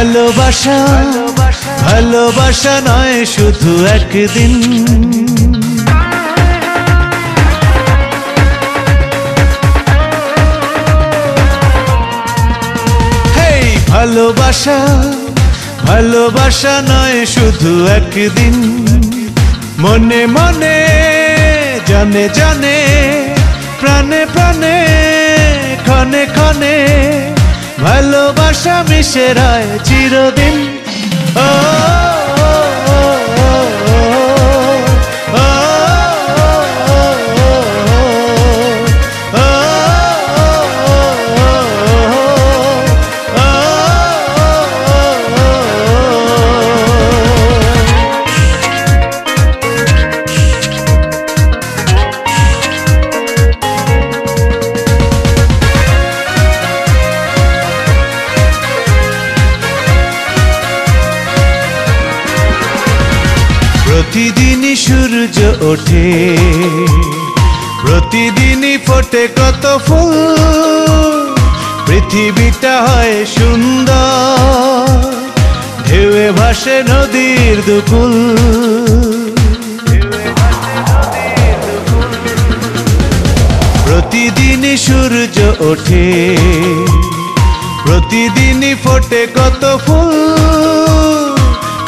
ভালোবাসা ভালোবাসা নয় শুধু একদিন, হেই ভালোবাসা ভালোবাসা নয় শুধু একদিন, মনে মনে জানে জানে প্রাণে প্রাণে ক্ষণে ক্ষণে ভালোবাসা মিশে রয় চিরদিন। ও প্রতিদিনই সূর্য ওঠে, প্রতিদিনই ফোটে কত ফুল, পৃথিবীটা হয় সুন্দর, ঢেউয়ে ভাসে নদীর দুকুল। প্রতিদিনই সূর্য ওঠে, প্রতিদিনই ফোটে কত ফুল,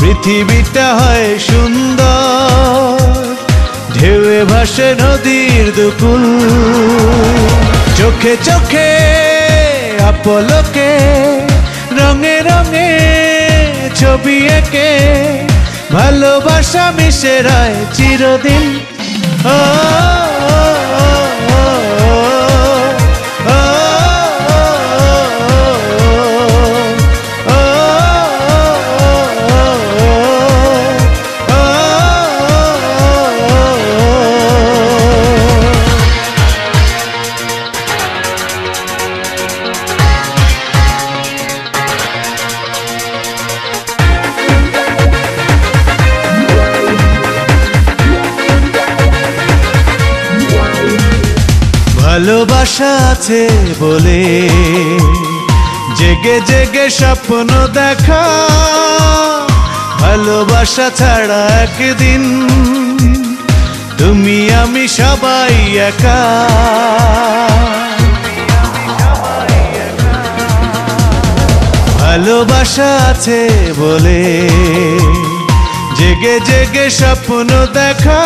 পৃথিবীটা হয় সুন্দর, ঢেউয়ে ভাসে নদীর দুকুল। চোখে চোখে আপলকে রঙে রঙে ছবি এঁকে ভালোবাসা মিশে রয় চিরদিন। ও ভালোবাসা আছে বলে জেগে জেগে স্বপ্ন দেখা, ভালোবাসা ছাড়া একদিন তুমি আমি সবাই একা। ভালোবাসা আছে বলে জেগে জেগে স্বপ্ন দেখা,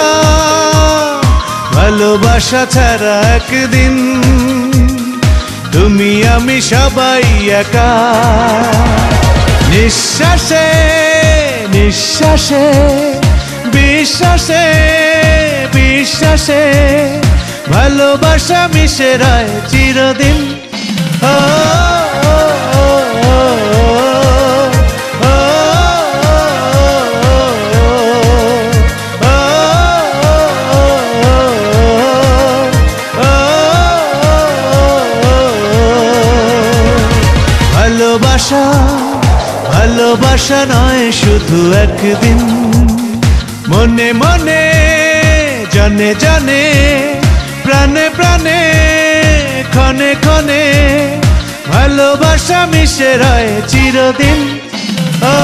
ভালোবাসা ছাড়া একদিন তুমি আমি সবাই একা। নিঃশ্বাসে নিঃশ্বাসে বিশ্বাসে বিশ্বাসে ভালোবাসা মিশে রয় চিরদিন। ও ভালোবাসা ভালোবাসা নয় শুধু একদিন, মনে মনে জানে জানে প্রাণে প্রাণে ক্ষণে ক্ষণে ভালোবাসা মিশে রয় চিরদিন। ও